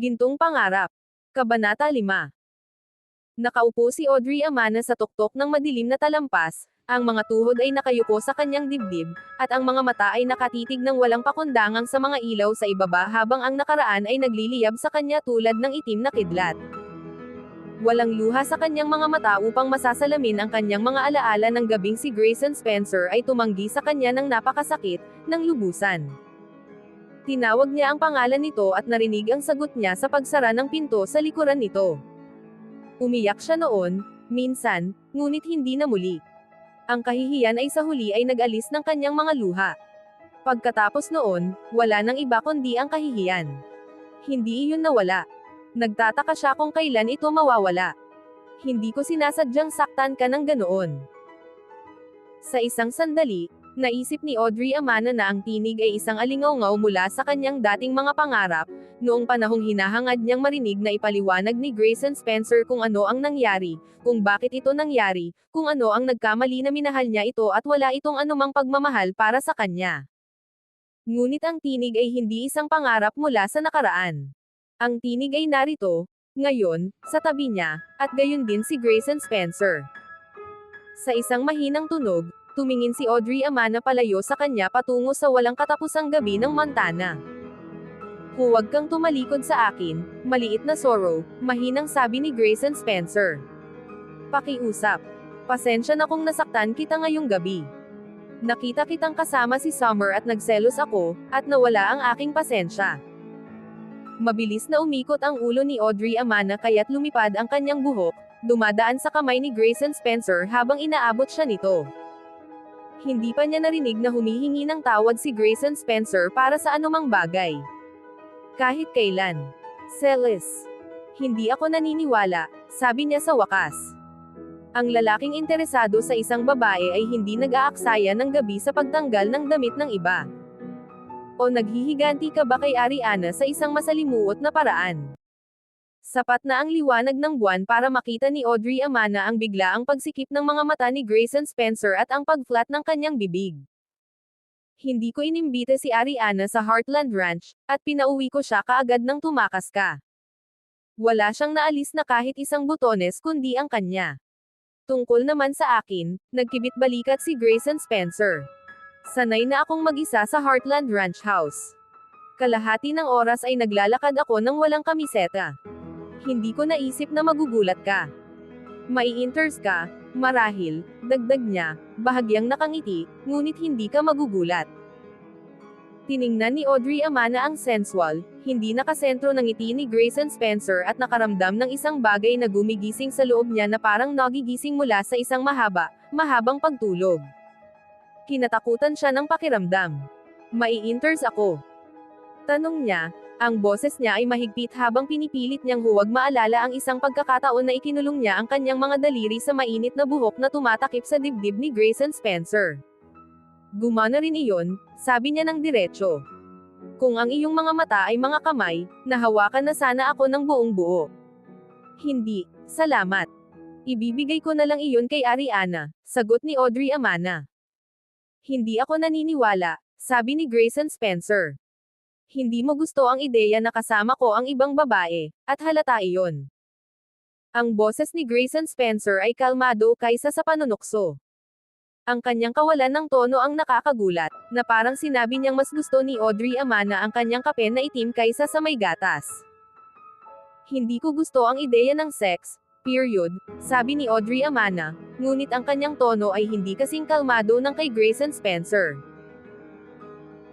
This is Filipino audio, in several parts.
Gintong pangarap. Kabanata 5. Nakaupo si Audrey Amana sa tuktok ng madilim na talampas, ang mga tuhod ay nakayuko sa kanyang dibdib, at ang mga mata ay nakatitig ng walang pakundangang sa mga ilaw sa ibaba habang ang nakaraan ay nagliliyab sa kanya tulad ng itim na kidlat. Walang luha sa kanyang mga mata upang masasalamin ang kanyang mga alaala ng gabing si Grayson Spencer ay tumanggi sa kanya ng napakasakit, ng lubusan. Tinawag niya ang pangalan nito at narinig ang sagot niya sa pagsara ng pinto sa likuran nito. Umiyak siya noon, minsan, ngunit hindi na muli. Ang kahihiyan ay sa huli ay nag-alis ng kanyang mga luha. Pagkatapos noon, wala nang iba kundi ang kahihiyan. Hindi iyon nawala. Nagtataka siya kung kailan ito mawawala. Hindi ko sinasadyang saktan ka ng ganoon. Sa isang sandali, naisip ni Audrey Amana na ang tinig ay isang alingawngaw mula sa kanyang dating mga pangarap, noong panahong hinahangad niyang marinig na ipaliwanag ni Grayson Spencer kung ano ang nangyari, kung bakit ito nangyari, kung ano ang nagkamali na minahal niya ito at wala itong anumang pagmamahal para sa kanya. Ngunit ang tinig ay hindi isang pangarap mula sa nakaraan. Ang tinig ay narito, ngayon, sa tabi niya, at gayon din si Grayson Spencer. Sa isang mahinang tunog, tumingin si Audrey Amana palayo sa kanya patungo sa walang katapusang gabi ng Montana. Huwag kang tumalikod sa akin, maliit na sorrow, mahinang sabi ni Grayson Spencer. Pakiusap. Pasensya na kung nasaktan kita ngayong gabi. Nakita kitang kasama si Summer at nagselos ako, at nawala ang aking pasensya. Mabilis na umikot ang ulo ni Audrey Amana kaya't lumipad ang kanyang buhok, dumadaan sa kamay ni Grayson Spencer habang inaabot siya nito. Hindi pa niya narinig na humihingi ng tawad si Grayson Spencer para sa anumang bagay. Kahit kailan. Celis. Hindi ako naniniwala, sabi niya sa wakas. Ang lalaking interesado sa isang babae ay hindi nag-aaksaya ng gabi sa pagtanggal ng damit ng iba. O naghihiganti ka ba kay Ariana sa isang masalimuot na paraan? Sapat na ang liwanag ng buwan para makita ni Audrey Amana ang biglaang pagsikip ng mga mata ni Grayson Spencer at ang pag-flat ng kanyang bibig. Hindi ko inimbita si Ariana sa Heartland Ranch, at pinauwi ko siya kaagad nang tumakas ka. Wala siyang naalis na kahit isang butones kundi ang kanya. Tungkol naman sa akin, nagkibit-balikat si Grayson Spencer. Sanay na akong mag-isa sa Heartland Ranch House. Kalahati ng oras ay naglalakad ako nang walang kamiseta. Hindi ko naisip na magugulat ka. Mai-inters ka, marahil, dagdag niya, bahagyang nakangiti, ngunit hindi ka magugulat. Tiningnan ni Audrey Amana ang sensual, hindi nakasentro ng ngiti ni Grayson Spencer at nakaramdam ng isang bagay na gumigising sa loob niya na parang nagigising mula sa isang mahabang pagtulog. Kinatakutan siya ng pakiramdam. Mai-inters ako. Tanong niya, ang boses niya ay mahigpit habang pinipilit niyang huwag maalala ang isang pagkakataon na ikinulong niya ang kanyang mga daliri sa mainit na buhok na tumatakip sa dibdib ni Grayson Spencer. Gumana rin iyon, sabi niya ng diretso. Kung ang iyong mga mata ay mga kamay, nahawakan na sana ako ng buong buo. Hindi, salamat. Ibibigay ko na lang iyon kay Ariana, sagot ni Audrey Amana. Hindi ako naniniwala, sabi ni Grayson Spencer. Hindi mo gusto ang ideya na kasama ko ang ibang babae, at halata iyon. Ang boses ni Grayson Spencer ay kalmado kaysa sa panunukso. Ang kanyang kawalan ng tono ang nakakagulat, na parang sinabi niyang mas gusto ni Audrey Amana ang kanyang kape na itim kaysa sa may gatas. Hindi ko gusto ang ideya ng sex, period, sabi ni Audrey Amana, ngunit ang kanyang tono ay hindi kasing kalmado ng kay Grayson Spencer.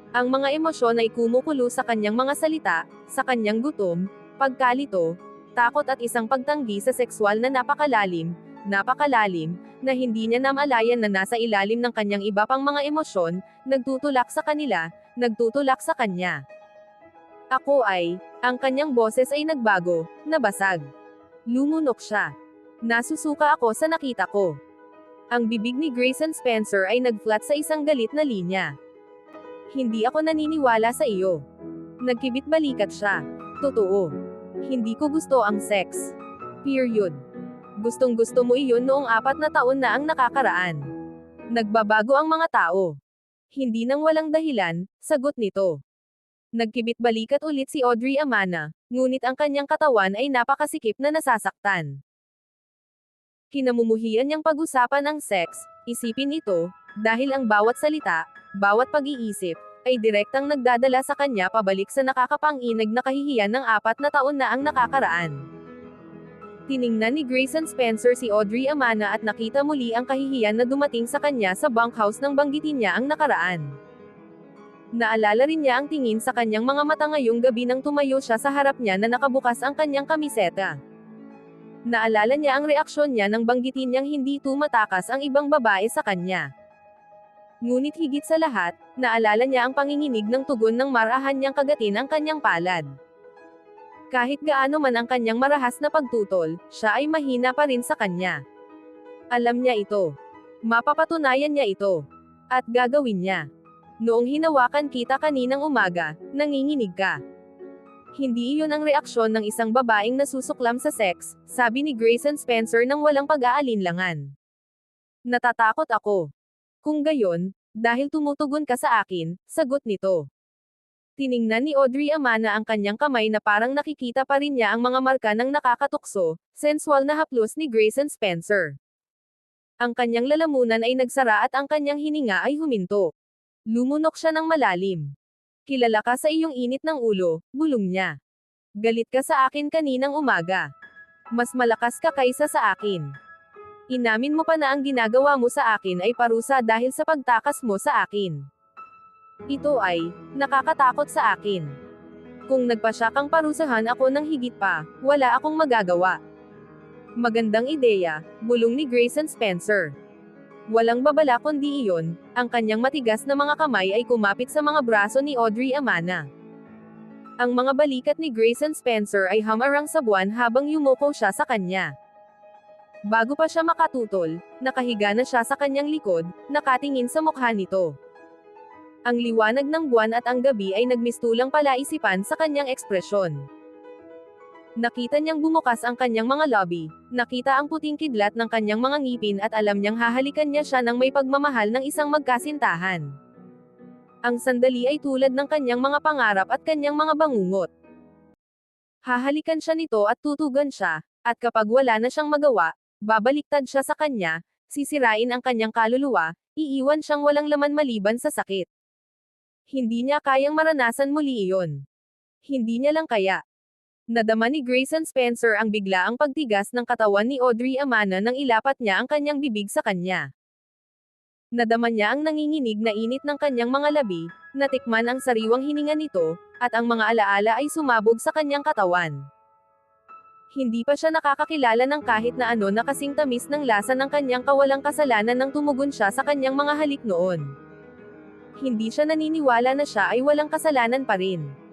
Ang mga emosyon ay kumukulo sa kanyang mga salita, sa kanyang gutom, pagkalito, takot at isang pagtanggi sa sexual na napakalalim, na hindi niya namalayan na nasa ilalim ng kanyang iba pang mga emosyon, nagtutulak sa kanila, nagtutulak sa kanya. Ang kanyang boses ay nagbago, nabasag. Lumunok siya. Nasusuka ako sa nakita ko. Ang bibig ni Grayson Spencer ay nag-flat sa isang galit na linya. Hindi ako naniniwala sa iyo. Nagkibit-balikat siya. Totoo. Hindi ko gusto ang sex. Period. Gustong-gusto mo iyon noong 4 na taon na ang nakakaraan. Nagbabago ang mga tao. Hindi nang walang dahilan, sagot nito. Nagkibit balikat ulit si Audrey Amana, ngunit ang kanyang katawan ay napakasikip na nasasaktan. Kinamumuhian niyang pag-usapan ang sex, isipin ito, dahil ang bawat salita, bawat pag-iisip, ay direktang nagdadala sa kanya pabalik sa nakakapanginag na kahihiyan ng 4 na taon na ang nakakaraan. Tiningnan ni Grayson Spencer si Audrey Amana at nakita muli ang kahihiyan na dumating sa kanya sa bunkhouse nang banggitin niya ang nakaraan. Naalala rin niya ang tingin sa kanyang mga mata ngayong gabi nang tumayo siya sa harap niya na nakabukas ang kanyang kamiseta. Naalala niya ang reaksyon niya nang banggitin niyang hindi tumatakas ang ibang babae sa kanya. Ngunit higit sa lahat, naalala niya ang panginginig ng tugon ng marahan niyang kagatin ang kanyang palad. Kahit gaano man ang kanyang marahas na pagtutol, siya ay mahina pa rin sa kanya. Alam niya ito. Mapapatunayan niya ito. At gagawin niya. Noong hinawakan kita kaninang umaga, nanginginig ka. Hindi iyon ang reaksyon ng isang babaeng nasusuklam sa sex, sabi ni Grayson Spencer nang walang pag-aalinlangan. Natatakot ako. Kung gayon, dahil tumutugon ka sa akin, sagot nito. Tiningnan ni Audrey Amana ang kanyang kamay na parang nakikita pa rin niya ang mga marka ng nakakatukso, sensual na haplos ni Grayson Spencer. Ang kanyang lalamunan ay nagsara at ang kanyang hininga ay huminto. Lumunok siya ng malalim. Kilala ka sa iyong init ng ulo, bulong niya. Galit ka sa akin kaninang umaga. Mas malakas ka kaysa sa akin. Inamin mo pa na ang ginagawa mo sa akin ay parusa dahil sa pagtakas mo sa akin. Ito ay, nakakatakot sa akin. Kung nagpasya kang parusahan ako ng higit pa, wala akong magagawa. Magandang ideya, bulong ni Grayson Spencer. Walang babala kundi iyon, ang kanyang matigas na mga kamay ay kumapit sa mga braso ni Audrey Amana. Ang mga balikat ni Grayson Spencer ay hamarang sa buwan habang yumuko siya sa kanya. Bago pa siya makatutol, nakahiga na siya sa kanyang likod, nakatingin sa mukha nito. Ang liwanag ng buwan at ang gabi ay nagmistulang palaisipan sa kanyang ekspresyon. Nakita niyang bumukas ang kanyang mga labi, nakita ang puting kidlat ng kanyang mga ngipin at alam niyang hahalikan niya siya ng may pagmamahal ng isang magkasintahan. Ang sandali ay tulad ng kanyang mga pangarap at kanyang mga bangungot. Hahalikan siya nito at tutugan siya, at kapag wala na siyang magawa, babaliktad siya sa kanya, sisirain ang kanyang kaluluwa, iiwan siyang walang laman maliban sa sakit. Hindi niya kayang maranasan muli iyon. Hindi niya lang kaya. Nadama ni Grayson Spencer ang biglaang pagtigas ng katawan ni Audrey Amana nang ilapat niya ang kanyang bibig sa kanya. Nadama niya ang nanginginig na init ng kanyang mga labi, natikman ang sariwang hininga nito, at ang mga alaala ay sumabog sa kanyang katawan. Hindi pa siya nakakakilala ng kahit na ano na kasing tamis ng lasa ng kanyang kawalang kasalanan nang tumugon siya sa kanyang mga halik noon. Hindi siya naniniwala na siya ay walang kasalanan pa rin.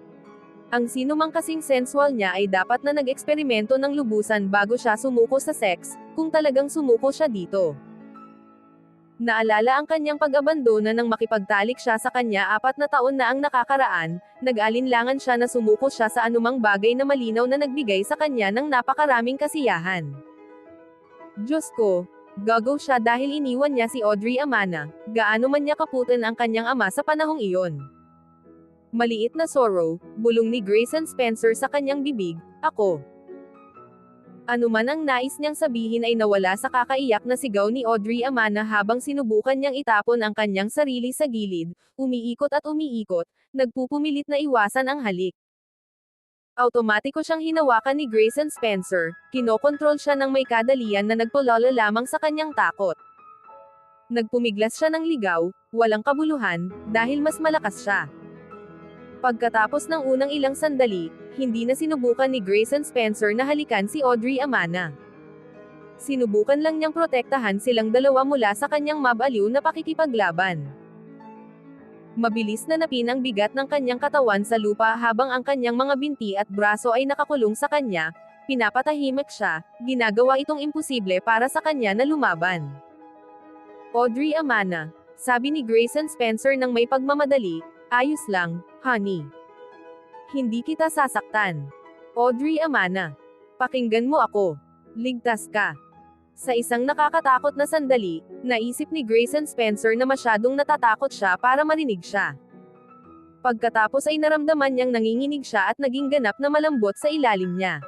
Ang sinumang kasing sensual niya ay dapat na nag-eksperimento ng lubusan bago siya sumuko sa sex, kung talagang sumuko siya dito. Naalala ang kanyang pag-abandona nang makipagtalik siya sa kanya 4 na taon na ang nakakaraan, nag-alinlangan siya na sumuko siya sa anumang bagay na malinaw na nagbigay sa kanya ng napakaraming kasiyahan. Diyos ko, gagaw siya dahil iniwan niya si Audrey Amana, gaano man niya kaputan ang kanyang ama sa panahong iyon. Maliit na sorrow, bulong ni Grayson Spencer sa kanyang bibig, ako. Ano man ang nais niyang sabihin ay nawala sa kakaiyak na sigaw ni Audrey Amana habang sinubukan niyang itapon ang kanyang sarili sa gilid, umiikot at umiikot, nagpupumilit na iwasan ang halik. Automatiko siyang hinawakan ni Grayson Spencer, kinokontrol siya ng may kadalian na nagpulala lamang sa kanyang takot. Nagpumiglas siya ng ligaw, walang kabuluhan, dahil mas malakas siya. Pagkatapos ng unang ilang sandali, hindi na sinubukan ni Grayson Spencer na halikan si Audrey Amana. Sinubukan lang niyang protektahan silang dalawa mula sa kanyang mabaliw na pakikipaglaban. Mabilis na napin ang bigat ng kanyang katawan sa lupa habang ang kanyang mga binti at braso ay nakakulong sa kanya, pinapatahimik siya, ginagawa itong imposible para sa kanya na lumaban. Audrey Amana, sabi ni Grayson Spencer ng may pagmamadali, ayos lang, honey. Hindi kita sasaktan. Audrey Amana. Pakinggan mo ako. Ligtas ka. Sa isang nakakatakot na sandali, naisip ni Grayson Spencer na masyadong natatakot siya para marinig siya. Pagkatapos ay naramdaman niyang nanginginig siya at naging ganap na malambot sa ilalim niya.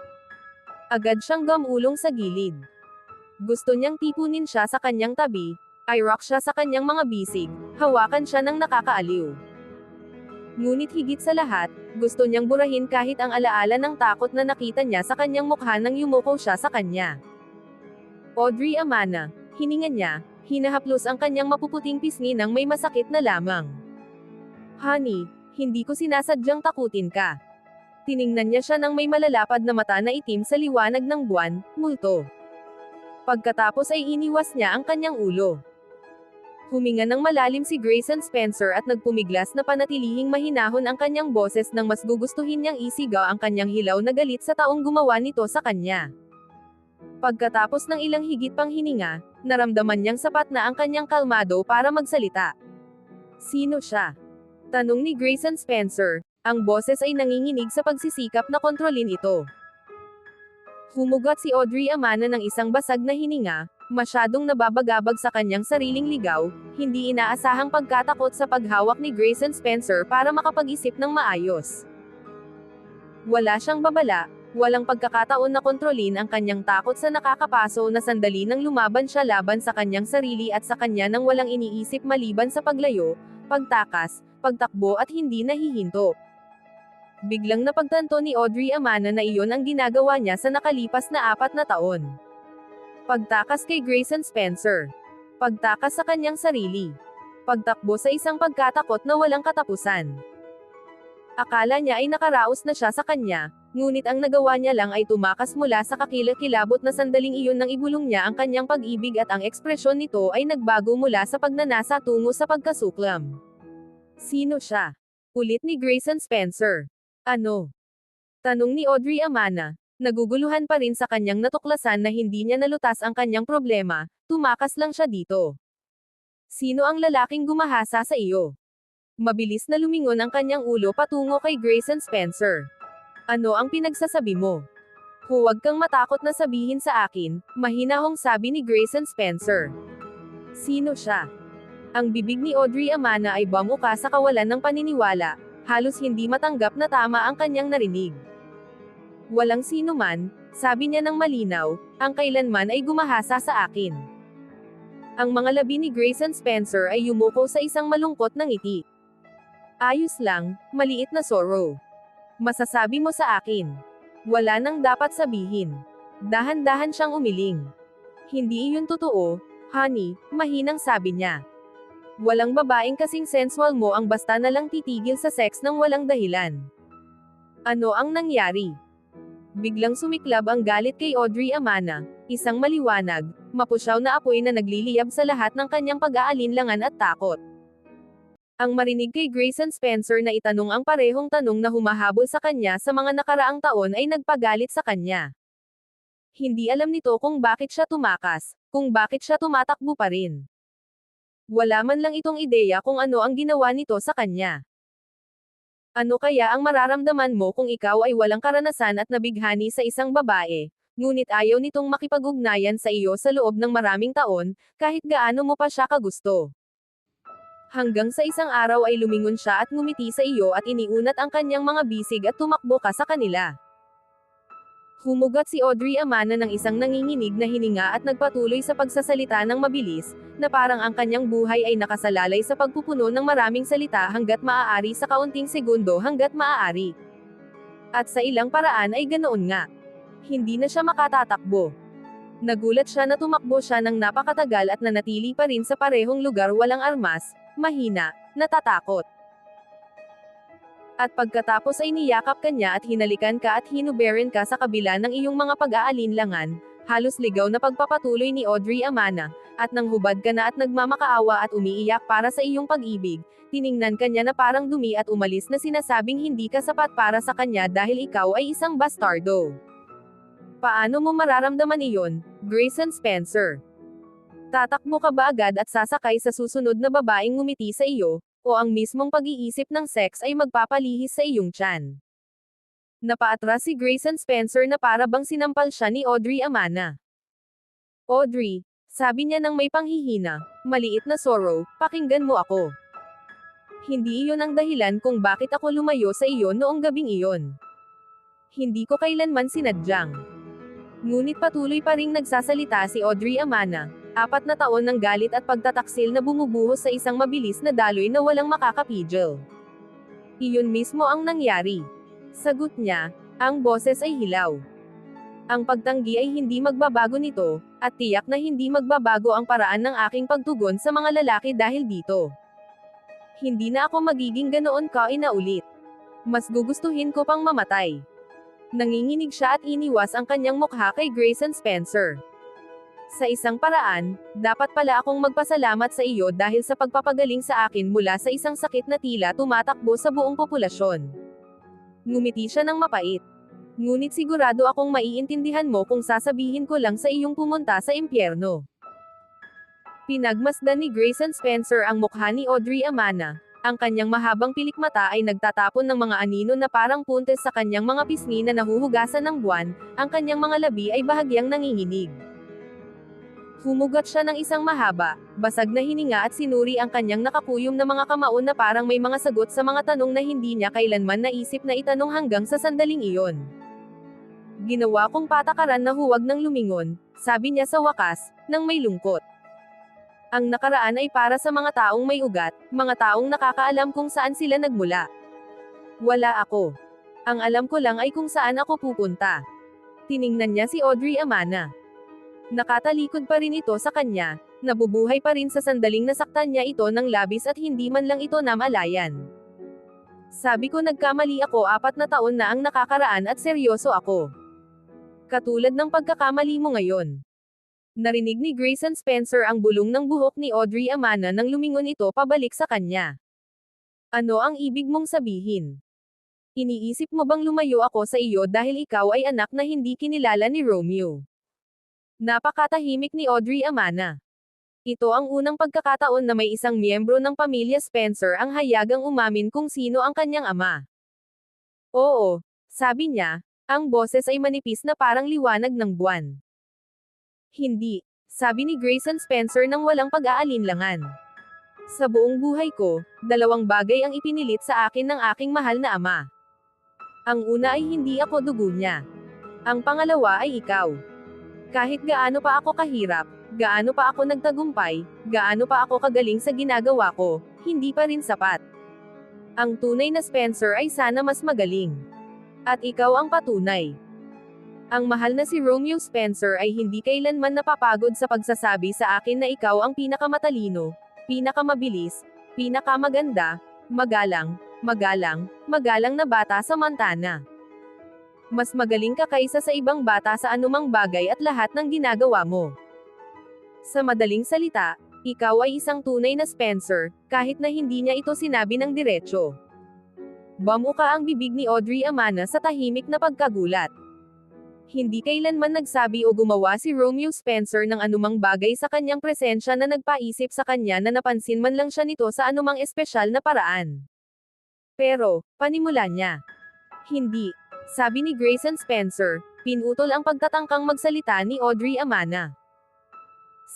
Agad siyang gumulong sa gilid. Gusto niyang tipunin siya sa kanyang tabi, i-rock siya sa kanyang mga bisig, hawakan siya ng nakakaaliw. Ngunit higit sa lahat, gusto niyang burahin kahit ang alaala ng takot na nakita niya sa kanyang mukha nang yumuko siya sa kanya. Audrey Amana, hininga niya, hinahaplos ang kanyang mapuputing pisngi nang may masakit na lamang. Honey, hindi ko sinasadyang takutin ka. Tiningnan niya siya ng may malalapad na mata na itim sa liwanag ng buwan, multo. Pagkatapos ay iniwas niya ang kanyang ulo. Huminga ng malalim si Grayson Spencer at nagpumiglas na panatilihing mahinahon ang kanyang boses nang mas gugustuhin niyang isigaw ang kanyang hilaw na galit sa taong gumawa nito sa kanya. Pagkatapos ng ilang higit pang hininga, naramdaman niyang sapat na ang kanyang kalmado para magsalita. Sino siya? Tanong ni Grayson Spencer, ang boses ay nanginginig sa pagsisikap na kontrolin ito. Humugat si Audrey Amana ng isang basag na hininga, masyadong nababagabag sa kanyang sariling ligaw, hindi inaasahang pagkatakot sa paghawak ni Grayson Spencer para makapag-isip ng maayos. Wala siyang babala, walang pagkakataon na kontrolin ang kanyang takot sa nakakapaso na sandali nang lumaban siya laban sa kanyang sarili at sa kanya nang walang iniisip maliban sa paglayo, pagtakas, pagtakbo at hindi nahihinto. Biglang napagtanto ni Audrey Amana na iyon ang ginagawa niya sa nakalipas na 4 na taon. Pagtakas kay Grayson Spencer. Pagtakas sa kanyang sarili. Pagtakbo sa isang pagkatakot na walang katapusan. Akala niya ay nakaraos na siya sa kanya, ngunit ang nagawa niya lang ay tumakas mula sa kakilakilabot na sandaling iyon nang ibulong niya ang kanyang pag-ibig at ang ekspresyon nito ay nagbago mula sa pagnanasa tungo sa pagkasuklam. Sino siya? Ulit ni Grayson Spencer. Ano? Tanong ni Audrey Amana. Naguguluhan pa rin sa kanyang natuklasan na hindi niya nalutas ang kanyang problema, tumakas lang siya dito. Sino ang lalaking gumahasa sa iyo? Mabilis na lumingon ang kanyang ulo patungo kay Grayson Spencer. Ano ang pinagsasabi mo? Huwag kang matakot na sabihin sa akin, mahinahong sabi ni Grayson Spencer. Sino siya? Ang bibig ni Audrey Amana ay bumuka sa kawalan ng paniniwala, halos hindi matanggap na tama ang kanyang narinig. Walang sino man, sabi niya ng malinaw, ang kailanman ay gumahasa sa akin. Ang mga labi ni Grayson Spencer ay yumuko sa isang malungkot na ngiti. Ayos lang, maliit na sorrow. Masasabi mo sa akin. Wala nang dapat sabihin. Dahan-dahan siyang umiling. Hindi iyon totoo, honey, mahinang sabi niya. Walang babaeng kasing sensual mo ang basta na lang titigil sa sex nang walang dahilan. Ano ang nangyari? Biglang sumiklab ang galit kay Audrey Amana, isang maliwanag, mapusyaw na apoy na nagliliyab sa lahat ng kanyang pag-aalinlangan at takot. Ang marinig kay Grayson Spencer na itanong ang parehong tanong na humahabol sa kanya sa mga nakaraang taon ay nagpagalit sa kanya. Hindi alam nito kung bakit siya tumakas, kung bakit siya tumatakbo pa rin. Wala man lang itong ideya kung ano ang ginawa nito sa kanya. Ano kaya ang mararamdaman mo kung ikaw ay walang karanasan at nabighani sa isang babae, ngunit ayaw nitong makipag-ugnayan sa iyo sa loob ng maraming taon, kahit gaano mo pa siya kagusto? Hanggang sa isang araw ay lumingon siya at ngumiti sa iyo at iniunat ang kanyang mga bisig at tumakbo ka sa kanila. Humugat si Audrey Amana ng isang nanginginig na hininga at nagpatuloy sa pagsasalita ng mabilis, na parang ang kanyang buhay ay nakasalalay sa pagpupuno ng maraming salita hanggat maaari sa kaunting segundo hanggat maaari. At sa ilang paraan ay ganoon nga. Hindi na siya makatatakbo. Nagulat siya na tumakbo siya ng napakatagal at nanatili pa rin sa parehong lugar walang armas, mahina, natatakot. At pagkatapos ay niyakap ka niya at hinalikan ka at hinuberin ka sa kabila ng iyong mga pag-aalinlangan, halos ligaw na pagpapatuloy ni Audrey Amana, at nang hubad ka na at nagmamakaawa at umiiyak para sa iyong pag-ibig, tiningnan ka niya na parang dumi at umalis na sinasabing hindi ka sapat para sa kanya dahil ikaw ay isang bastardo. Paano mo mararamdaman iyon, Grayson Spencer? Tatakbo ka ba agad at sasakay sa susunod na babaeng ngumiti sa iyo, o ang mismong pag-iisip ng sex ay magpapalihis sa iyong tiyan? Napaatras si Grayson Spencer na para bang sinampal siya ni Audrey Amana. Audrey, sabi niya ng may panghihina, maliit na sorrow, pakinggan mo ako. Hindi iyon ang dahilan kung bakit ako lumayo sa iyo noong gabing iyon. Hindi ko kailanman sinadyang. Ngunit patuloy pa ring nagsasalita si Audrey Amana. 4 na taon ng galit at pagtataksil na bumubuhos sa isang mabilis na daloy na walang makakapigil. Iyon mismo ang nangyari. Sagot niya, ang boses ay hilaw. Ang pagtanggi ay hindi magbabago nito, at tiyak na hindi magbabago ang paraan ng aking pagtugon sa mga lalaki dahil dito. Hindi na ako magiging ganoon ka-inaulit. Mas gugustuhin ko pang mamatay. Nanginginig siya at iniwas ang kanyang mukha kay Grayson Spencer. Sa isang paraan, dapat pala akong magpasalamat sa iyo dahil sa pagpapagaling sa akin mula sa isang sakit na tila tumatakbo sa buong populasyon. Ngumiti siya ng mapait. Ngunit sigurado akong maiintindihan mo kung sasabihin ko lang sa iyong pumunta sa impyerno. Pinagmasdan ni Grayson Spencer ang mukha ni Audrey Amana. Ang kanyang mahabang pilikmata ay nagtatapon ng mga anino na parang puntes sa kanyang mga pisngi na nahuhugasan ng buwan, ang kanyang mga labi ay bahagyang nanginginig. Humugat siya ng isang mahaba, basag na hininga at sinuri ang kanyang nakakuyom na mga kamao na parang may mga sagot sa mga tanong na hindi niya kailanman naisip na itanong hanggang sa sandaling iyon. Ginawa kong patakaran na huwag nang lumingon, sabi niya sa wakas, nang may lungkot. Ang nakaraan ay para sa mga taong may ugat, mga taong nakakaalam kung saan sila nagmula. Wala ako. Ang alam ko lang ay kung saan ako pupunta. Tiningnan niya si Audrey Amana. Nakatalikod pa rin ito sa kanya, nabubuhay pa rin sa sandaling nasaktan niya ito ng labis at hindi man lang ito namalayan. Sabi ko nagkamali ako 4 na taon na ang nakakaraan at seryoso ako. Katulad ng pagkakamali mo ngayon. Narinig ni Grayson Spencer ang bulong ng buhok ni Audrey Amana nang lumingon ito pabalik sa kanya. Ano ang ibig mong sabihin? Iniisip mo bang lumayo ako sa iyo dahil ikaw ay anak na hindi kinilala ni Romeo? Napakatahimik ni Audrey Amana. Ito ang unang pagkakataon na may isang miyembro ng pamilya Spencer ang hayagang umamin kung sino ang kanyang ama. Oo, sabi niya, ang boses ay manipis na parang liwanag ng buwan. Hindi, sabi ni Grayson Spencer nang walang pag-aalinlangan. Sa buong buhay ko, 2 bagay ang ipinilit sa akin ng aking mahal na ama. Ang una ay hindi ako dugo niya. Ang pangalawa ay ikaw. Kahit gaano pa ako kahirap, gaano pa ako nagtagumpay, gaano pa ako kagaling sa ginagawa ko, hindi pa rin sapat. Ang tunay na Spencer ay sana mas magaling. At ikaw ang patunay. Ang mahal na si Romeo Spencer ay hindi kailanman napapagod sa pagsasabi sa akin na ikaw ang pinakamatalino, pinakamabilis, pinakamaganda, magalang, magalang na bata sa Montana. Mas magaling ka kaysa sa ibang bata sa anumang bagay at lahat ng ginagawa mo. Sa madaling salita, ikaw ay isang tunay na Spencer, kahit na hindi niya ito sinabi ng diretsyo. Bumuka ang bibig ni Audrey Amana sa tahimik na pagkagulat. Hindi kailanman nagsabi o gumawa si Romeo Spencer ng anumang bagay sa kanyang presensya na nagpaisip sa kanya na napansin man lang siya nito sa anumang espesyal na paraan. Pero, panimula niya. Hindi, sabi ni Grayson Spencer, pinutol ang pagtatangkang magsalita ni Audrey Amana.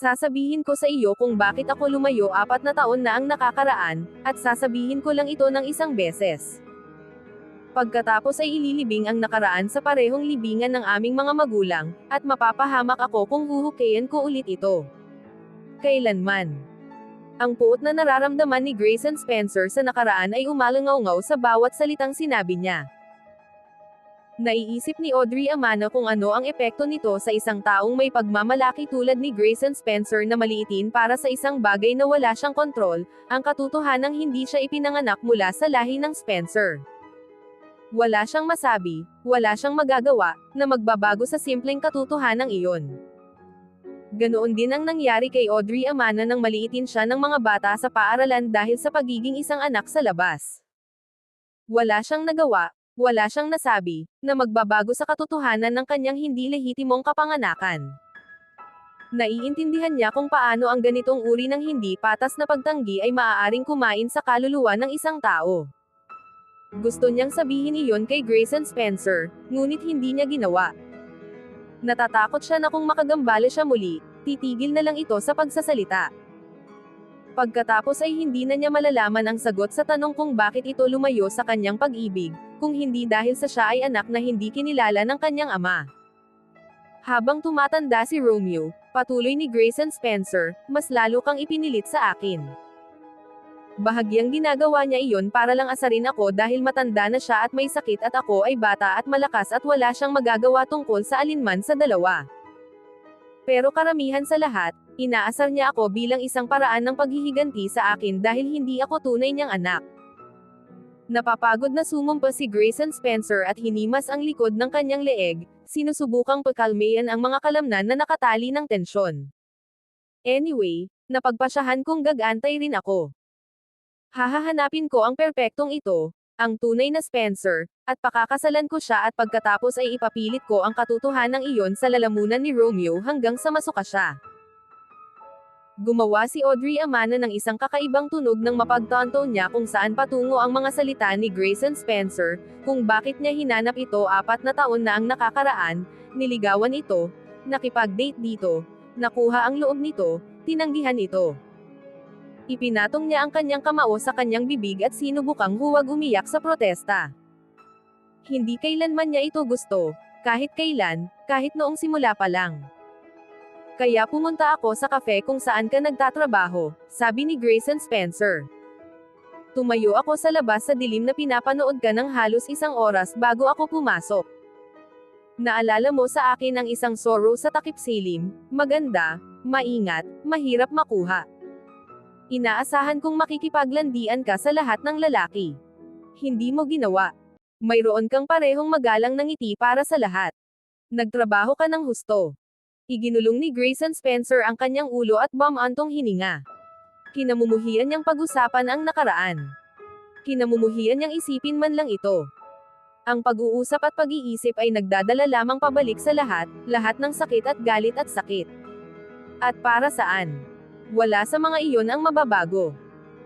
Sasabihin ko sa iyo kung bakit ako lumayo 4 na taon na ang nakakaraan, at sasabihin ko lang ito ng isang beses. Pagkatapos ay ililibing ang nakaraan sa parehong libingan ng aming mga magulang, at mapapahamak ako kung huhukayin ko ulit ito. Kailanman. Ang puot na nararamdaman ni Grayson Spencer sa nakaraan ay umalangaw-ngaw sa bawat salitang sinabi niya. Naiisip ni Audrey Amana kung ano ang epekto nito sa isang taong may pagmamalaki tulad ni Grayson Spencer na maliitin para sa isang bagay na wala siyang kontrol, ang katotohanang hindi siya ipinanganak mula sa lahi ng Spencer. Wala siyang masabi, wala siyang magagawa, na magbabago sa simpleng katotohanang iyon. Ganoon din ang nangyari kay Audrey Amana nang maliitin siya ng mga bata sa paaralan dahil sa pagiging isang anak sa labas. Wala siyang nagawa, wala siyang nasabi, na magbabago sa katotohanan ng kanyang hindi lehitimong kapanganakan. Naiintindihan niya kung paano ang ganitong uri ng hindi patas na pagtanggi ay maaaring kumain sa kaluluwa ng isang tao. Gusto niyang sabihin iyon kay Grayson Spencer, ngunit hindi niya ginawa. Natatakot siya na kung makagambala siya muli, titigil na lang ito sa pagsasalita. Pagkatapos ay hindi na niya malalaman ang sagot sa tanong kung bakit ito lumayo sa kanyang pag-ibig, kung hindi dahil sa siya ay anak na hindi kinilala ng kanyang ama. Habang tumatanda si Romeo, patuloy ni Grayson Spencer, mas lalo kang ipinilit sa akin. Bahagyang ginagawa niya iyon para lang asarin ako dahil matanda na siya at may sakit at ako ay bata at malakas at wala siyang magagawa tungkol sa alinman sa dalawa. Pero karamihan sa lahat, inaasar niya ako bilang isang paraan ng paghihiganti sa akin dahil hindi ako tunay niyang anak. Napapagod na sumumpa si Grayson Spencer at hinimas ang likod ng kanyang leeg, sinusubukang pagkalmayan ang mga kalamnan na nakatali ng tensyon. Anyway, napagpasyahan kong gagantay rin ako. Hahahanapin ko ang perpektong ito, ang tunay na Spencer, at pakakasalan ko siya at pagkatapos ay ipapilit ko ang katotohanang iyon sa lalamunan ni Romeo hanggang sa masuka siya. Gumawa si Audrey Amana ng isang kakaibang tunog ng mapagtanto niya kung saan patungo ang mga salita ni Grayson Spencer, kung bakit niya hinanap ito 4 na taon na ang nakakaraan, niligawan ito, nakipag-date dito, nakuha ang loob nito, tinanggihan ito. Ipinatong niya ang kanyang kamao sa kanyang bibig at sinubukang huwag umiyak sa protesta. Hindi kailanman niya ito gusto, kahit kailan, kahit noong simula pa lang. Kaya pumunta ako sa cafe kung saan ka nagtatrabaho, sabi ni Grayson Spencer. Tumayo ako sa labas sa dilim na pinapanood ka ng halos 1 oras bago ako pumasok. Naalala mo sa akin ang isang sorrow sa takip silim, maganda, maingat, mahirap makuha. Inaasahan kong makikipaglandian ka sa lahat ng lalaki. Hindi mo ginawa. Mayroon kang parehong magalang na ngiti para sa lahat. Nagtrabaho ka ng husto. Iginulong ni Grayson Spencer ang kanyang ulo at bumantong hininga. Kinamumuhian niyang pag-usapan ang nakaraan. Kinamumuhian niyang isipin man lang ito. Ang pag-uusap at pag-iisip ay nagdadala lamang pabalik sa lahat ng sakit at galit at sakit. At para saan? Wala sa mga iyon ang mababago.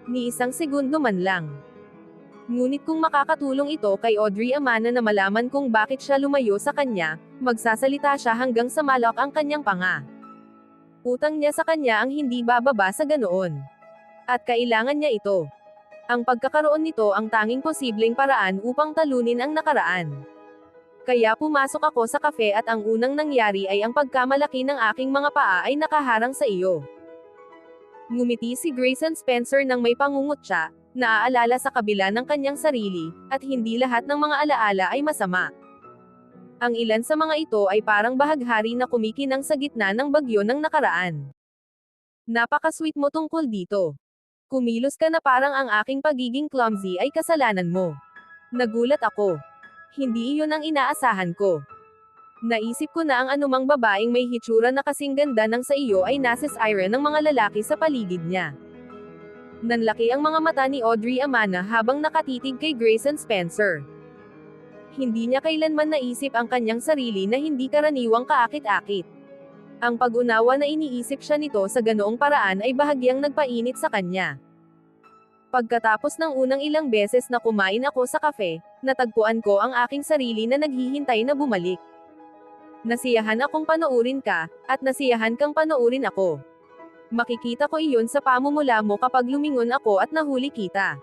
Ni 1 segundo man lang. Ngunit kung makakatulong ito kay Audrey Amana na malaman kung bakit siya lumayo sa kanya, magsasalita siya hanggang sa malak ang kanyang panga. Utang niya sa kanya ang hindi bababa sa ganoon. At kailangan niya ito. Ang pagkakaroon nito ang tanging posibleng paraan upang talunin ang nakaraan. Kaya pumasok ako sa cafe at ang unang nangyari ay ang pagkamalaki ng aking mga paa ay nakaharang sa iyo. Ngumiti si Grayson Spencer nang may pangungutya, naaalala sa kabila ng kanyang sarili, at hindi lahat ng mga alaala ay masama. Ang ilan sa mga ito ay parang bahaghari na kumikinang sa gitna ng bagyo ng nakaraan. Napaka-sweet mo tungkol dito. Kumilos ka na parang ang aking pagiging clumsy ay kasalanan mo. Nagulat ako. Hindi iyon ang inaasahan ko. Naisip ko na ang anumang babaeng may hitsura na kasing ganda ng sa iyo ay nasisire ng mga lalaki sa paligid niya. Nanlaki ang mga mata ni Audrey Amana habang nakatitig kay Grayson Spencer. Hindi niya kailanman naisip ang kanyang sarili na hindi karaniwang kaakit-akit. Ang pag-unawa na iniisip siya nito sa ganoong paraan ay bahagyang nagpainit sa kanya. Pagkatapos ng unang ilang beses na kumain ako sa cafe, natagpuan ko ang aking sarili na naghihintay na bumalik. Nasiyahan akong panoorin ka, at nasiyahan kang panoorin ako. Makikita ko iyon sa pamumula mo kapag lumingon ako at nahuli kita.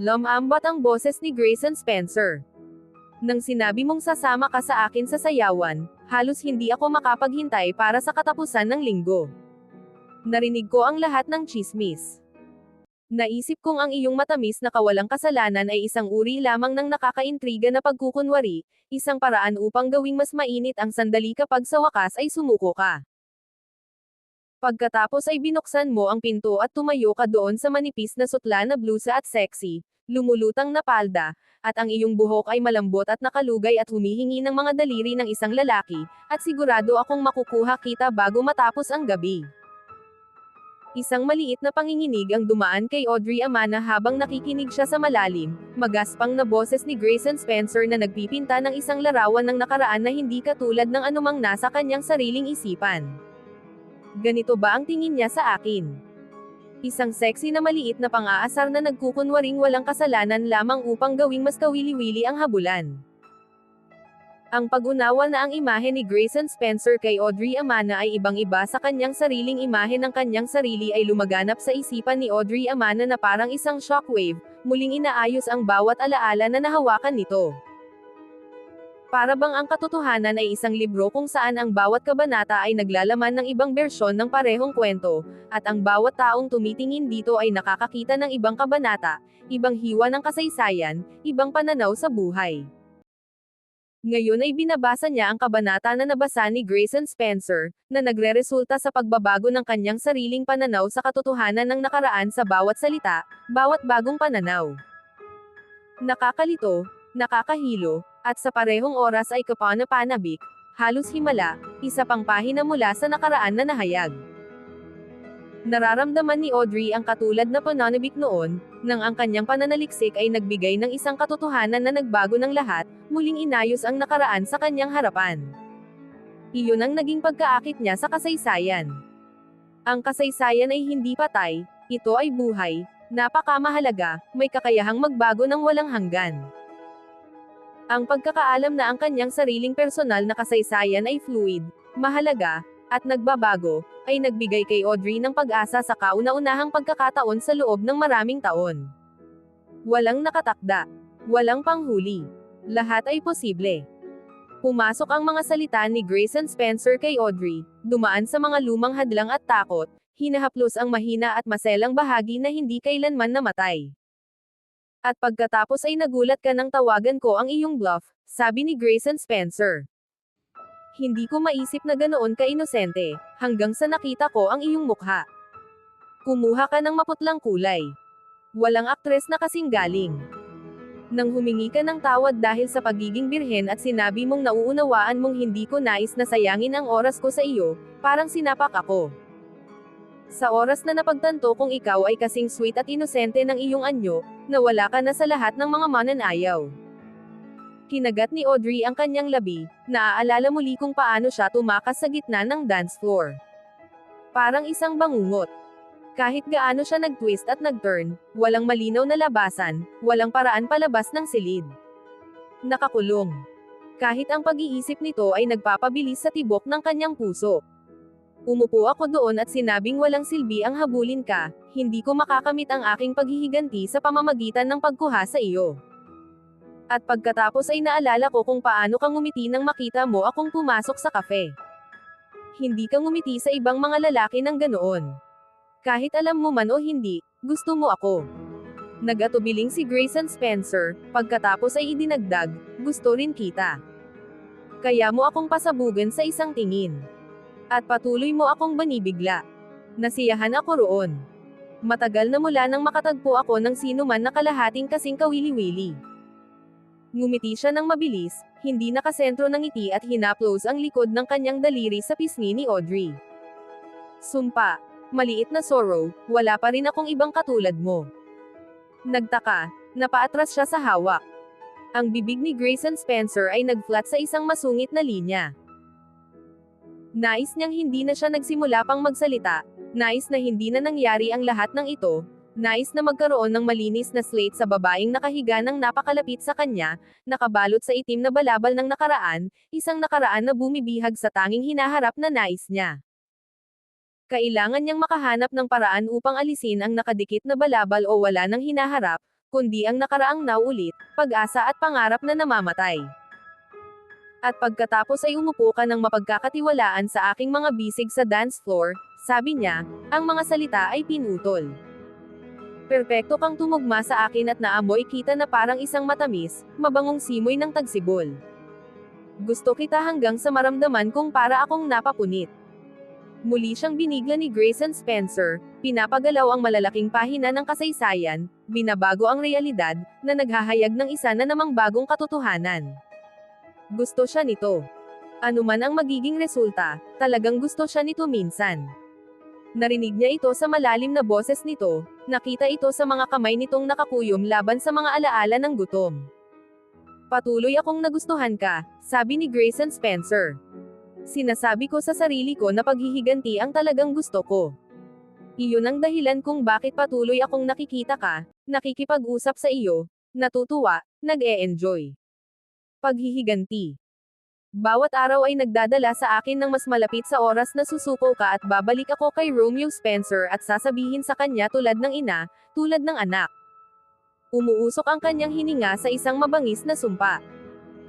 Lumambat ang boses ni Grayson Spencer. Nang sinabi mong sasama ka sa akin sa sayawan, halos hindi ako makapaghintay para sa katapusan ng linggo. Narinig ko ang lahat ng tsismis. Naisip kong ang iyong matamis na kawalang kasalanan ay isang uri lamang ng nakakaintriga na pagkukunwari, isang paraan upang gawing mas mainit ang sandali kapag sa wakas ay sumuko ka. Pagkatapos ay binuksan mo ang pinto at tumayo ka doon sa manipis na sutla na blusa at sexy, lumulutang na palda, at ang iyong buhok ay malambot at nakalugay at humihingi ng mga daliri ng isang lalaki, at sigurado akong makukuha kita bago matapos ang gabi. Isang maliit na panginginig ang dumaan kay Audrey Amana habang nakikinig siya sa malalim, magaspang na boses ni Grayson Spencer na nagpipinta ng isang larawan ng nakaraan na hindi katulad ng anumang nasa kanyang sariling isipan. Ganito ba ang tingin niya sa akin? Isang sexy na maliit na pang-aasar na nagkukunwaring walang kasalanan lamang upang gawing mas kawili-wili ang habulan. Ang pag-unawa na ang imahe ni Grayson Spencer kay Audrey Amana ay ibang-iba sa kanyang sariling imahe ng kanyang sarili ay lumaganap sa isipan ni Audrey Amana na parang isang shockwave, muling inaayos ang bawat alaala na nahawakan nito. Para bang ang katotohanan ay isang libro kung saan ang bawat kabanata ay naglalaman ng ibang bersyon ng parehong kwento, at ang bawat taong tumitingin dito ay nakakakita ng ibang kabanata, ibang hiwa ng kasaysayan, ibang pananaw sa buhay. Ngayon ay binabasa niya ang kabanata na nabasa ni Grayson Spencer, na nagreresulta sa pagbabago ng kanyang sariling pananaw sa katotohanan ng nakaraan sa bawat salita, bawat bagong pananaw. Nakakalito, nakakahilo, at sa parehong oras ay kapanapanabik, halos himala, isa pang pahina mula sa nakaraan na nahayag. Nararamdaman ni Audrey ang katulad na pananabik noon, nang ang kanyang pananaliksik ay nagbigay ng isang katotohanan na nagbago ng lahat, muling inayos ang nakaraan sa kanyang harapan. Iyon ang naging pagkaakit niya sa kasaysayan. Ang kasaysayan ay hindi patay, ito ay buhay, napakamahalaga, may kakayahang magbago ng walang hanggan. Ang pagkakaalam na ang kanyang sariling personal na kasaysayan ay fluid, mahalaga, at nagbabago, ay nagbigay kay Audrey ng pag-asa sa kauna-unahang pagkakataon sa loob ng maraming taon. Walang nakatakda. Walang panghuli. Lahat ay posible. Pumasok ang mga salita ni Grayson Spencer kay Audrey, dumaan sa mga lumang hadlang at takot, hinahaplos ang mahina at maselang bahagi na hindi kailanman namatay. At pagkatapos ay nagulat ka nang tawagan ko ang iyong bluff, sabi ni Grayson Spencer. Hindi ko maisip na ganoon ka-inosente, hanggang sa nakita ko ang iyong mukha. Kumuha ka ng maputlang kulay. Walang aktres na kasing galing. Nang humingi ka ng tawad dahil sa pagiging birhen at sinabi mong nauunawaan mong hindi ko nais na sayangin ang oras ko sa iyo, parang sinapak ako. Sa oras na napagtanto kong ikaw ay kasing sweet at inosente ng iyong anyo, nawala ka na sa lahat ng mga mananayaw. Kinagat ni Audrey ang kanyang labi, naaalala muli kung paano siya tumakas sa gitna ng dance floor. Parang isang bangungot. Kahit gaano siya nag-twist at nag-turn, walang malinaw na labasan, walang paraan palabas ng silid. Nakakulong. Kahit ang pag-iisip nito ay nagpapabilis sa tibok ng kanyang puso. Umupo ako doon at sinabing walang silbi ang habulin ka, hindi ko makakamit ang aking paghihiganti sa pamamagitan ng pagkuha sa iyo. At pagkatapos ay naalala ko kung paano kang ngumiti nang makita mo akong pumasok sa kafe. Hindi ka ngumiti sa ibang mga lalaki ng ganoon. Kahit alam mo man o hindi, gusto mo ako. Nag-atubiling si Grayson Spencer, pagkatapos ay idinagdag, gusto rin kita. Kaya mo akong pasabugan sa isang tingin. At patuloy mo akong banibigla. Nasiyahan ako roon. Matagal na mula nang makatagpo ako ng sino man na kalahating kasing kawili-wili. Ngumiti siya ng mabilis, hindi nakasentro ng ngiti at hinaplos ang likod ng kanyang daliri sa pisngi ni Audrey. Sumpa, maliit na sorrow, wala pa rin akong ibang katulad mo. Nagtaka, napaatras siya sa hawak. Ang bibig ni Grayson Spencer ay nag-flat sa isang masungit na linya. Nais niyang hindi na siya nagsimula pang magsalita, nais na hindi na nangyari ang lahat ng ito, nais na magkaroon ng malinis na slate sa babaeng nakahiga ng napakalapit sa kanya, nakabalot sa itim na balabal ng nakaraan, isang nakaraan na bumibihag sa tanging hinaharap na nais niya. Kailangan niyang makahanap ng paraan upang alisin ang nakadikit na balabal o wala nang hinaharap, kundi ang nakaraang naulit, pag-asa at pangarap na namamatay. At pagkatapos ay umupo ka ng mapagkakatiwalaan sa aking mga bisig sa dance floor, sabi niya, ang mga salita ay pinutol. Perpekto kang tumugma sa akin at naamoy kita na parang isang matamis, mabangong simoy ng tagsibol. Gusto kita hanggang sa maramdaman kong para akong napapunit. Muli siyang binigla ni Grayson Spencer, pinapagalaw ang malalaking pahina ng kasaysayan, binabago ang realidad, na naghahayag ng isa na namang bagong katotohanan. Gusto siya nito. Ano man ang magiging resulta, talagang gusto siya nito minsan. Narinig niya ito sa malalim na boses nito, nakita ito sa mga kamay nitong nakakuyom laban sa mga alaala ng gutom. Patuloy akong nagustuhan ka, sabi ni Grayson Spencer. Sinasabi ko sa sarili ko na paghihiganti ang talagang gusto ko. Iyon ang dahilan kung bakit patuloy akong nakikita ka, nakikipag-usap sa iyo, natutuwa, nag-e-enjoy. Paghihiganti. Bawat araw ay nagdadala sa akin ng mas malapit sa oras na susuko ka at babalik ako kay Romeo Spencer at sasabihin sa kanya tulad ng ina, tulad ng anak. Umuusok ang kanyang hininga sa isang mabangis na sumpa.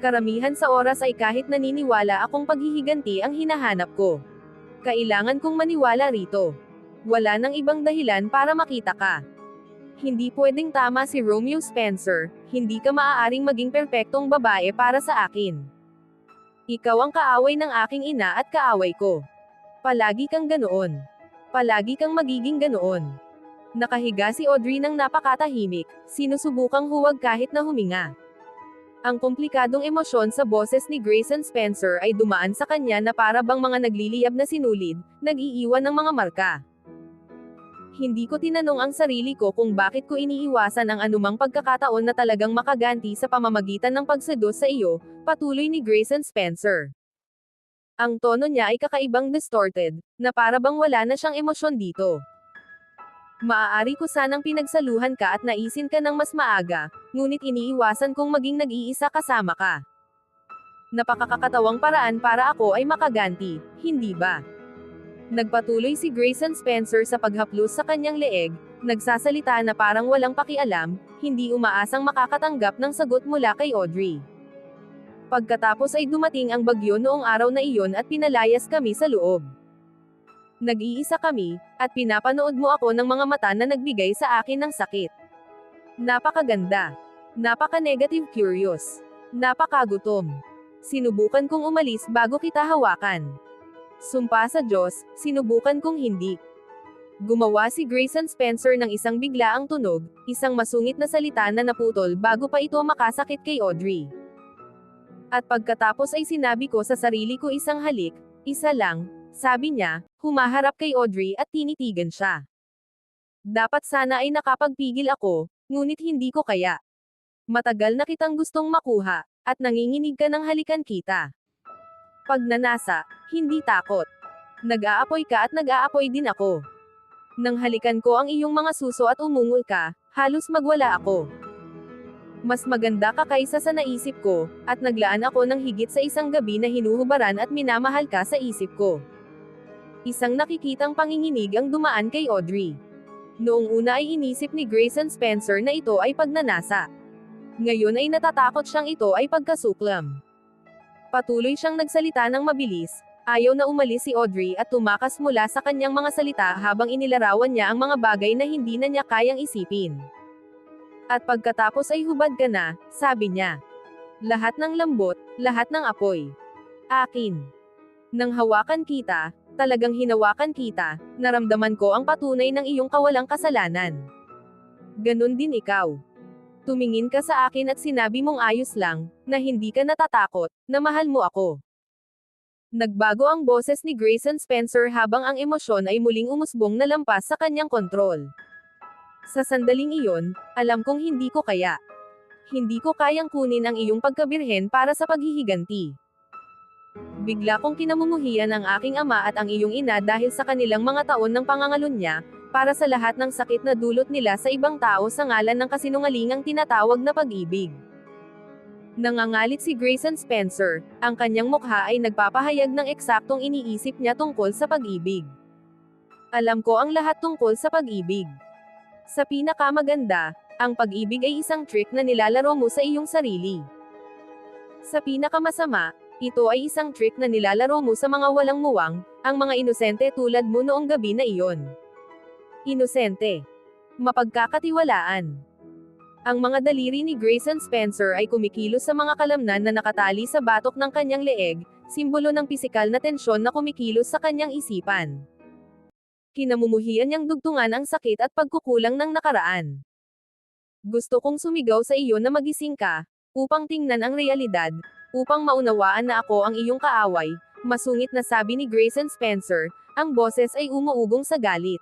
Karamihan sa oras ay kahit naniniwala akong paghihiganti ang hinahanap ko. Kailangan kong maniwala rito. Wala nang ibang dahilan para makita ka. Hindi pwedeng tama si Romeo Spencer, hindi ka maaaring maging perpektong babae para sa akin. Ikaw ang kaaway ng aking ina at kaaway ko. Palagi kang ganoon. Palagi kang magiging ganoon. Nakahiga si Audrey ng napakatahimik, sinusubukang huwag kahit na huminga. Ang komplikadong emosyon sa boses ni Grayson Spencer ay dumaan sa kanya na para bang mga nagliliyab na sinulid, nag-iiwan ng mga marka. Hindi ko tinanong ang sarili ko kung bakit ko iniiwasan ang anumang pagkakataon na talagang makaganti sa pamamagitan ng pagsedos sa iyo, patuloy ni Grayson Spencer. Ang tono niya ay kakaibang distorted, na para bang wala na siyang emosyon dito. Maaari ko sanang pinagsaluhan ka at naisin ka ng mas maaga, ngunit iniiwasan kong maging nag-iisa kasama ka. Napakakatawang paraan para ako ay makaganti, hindi ba? Nagpatuloy si Grayson Spencer sa paghaplos sa kanyang leeg, nagsasalita na parang walang pakialam, hindi umaasang makakatanggap ng sagot mula kay Audrey. Pagkatapos ay dumating ang bagyo noong araw na iyon at pinalayas kami sa loob. Nag-iisa kami, at pinapanood mo ako ng mga mata na nagbigay sa akin ng sakit. Napakaganda. Napaka-negative curious. Napakagutom. Sinubukan kong umalis bago kita hawakan. Sumpa sa Diyos, sinubukan kong hindi. Gumawa si Grayson Spencer ng isang biglaang tunog, isang masungit na salita na naputol bago pa ito makasakit kay Audrey. At pagkatapos ay sinabi ko sa sarili ko isang halik, isa lang, sabi niya, humaharap kay Audrey at tinitigan siya. Dapat sana ay nakapagpigil ako, ngunit hindi ko kaya. Matagal na kitang gustong makuha, at nanginginig ka ng halikan kita. Pagnanasa, hindi takot. Nag-aapoy ka at nag-aapoy din ako. Nang halikan ko ang iyong mga suso at umungol ka, halos magwala ako. Mas maganda ka kaysa sa naisip ko, at naglaan ako ng higit sa isang gabi na hinuhubaran at minamahal ka sa isip ko. Isang nakikitang panginginig ang dumaan kay Audrey. Noong una ay inisip ni Grayson Spencer na ito ay pagnanasa. Ngayon ay natatakot siyang ito ay pagkasuklam. Patuloy siyang nagsalita ng mabilis, ayaw na umalis si Audrey at tumakas mula sa kanyang mga salita habang inilarawan niya ang mga bagay na hindi na niya kayang isipin. At pagkatapos ay hubad ka na, sabi niya. Lahat ng lambot, lahat ng apoy. Akin. Nang hawakan kita, talagang hinawakan kita, naramdaman ko ang patunay ng iyong kawalang kasalanan. Ganun din ikaw. Tumingin ka sa akin at sinabi mong ayos lang, na hindi ka natatakot, na mahal mo ako. Nagbago ang boses ni Grayson Spencer habang ang emosyon ay muling umusbong na lampas sa kanyang kontrol. Sa sandaling iyon, alam kong hindi ko kaya. Hindi ko kayang kunin ang iyong pagkabirhen para sa paghihiganti. Bigla kong kinamumuhian ang aking ama at ang iyong ina dahil sa kanilang mga taon ng pangangalunya, para sa lahat ng sakit na dulot nila sa ibang tao sa ngalan ng kasinungalingang tinatawag na pag-ibig. Nangangalit si Grayson Spencer, ang kanyang mukha ay nagpapahayag ng eksaktong iniisip niya tungkol sa pag-ibig. Alam ko ang lahat tungkol sa pag-ibig. Sa pinakamaganda, ang pag-ibig ay isang trick na nilalaro mo sa iyong sarili. Sa pinakamasama, ito ay isang trick na nilalaro mo sa mga walang muwang, ang mga inosente tulad mo noong gabi na iyon. Inosente. Mapagkakatiwalaan. Ang mga daliri ni Grayson Spencer ay kumikilos sa mga kalamnan na nakatali sa batok ng kanyang leeg, simbolo ng pisikal na tensyon na kumikilos sa kanyang isipan. Kinamumuhian niyang dugtungan ang sakit at pagkukulang ng nakaraan. Gusto kong sumigaw sa iyo na magising ka, upang tingnan ang realidad, upang maunawaan na ako ang iyong kaaway, masungit na sabi ni Grayson Spencer, ang boses ay umuugong sa galit.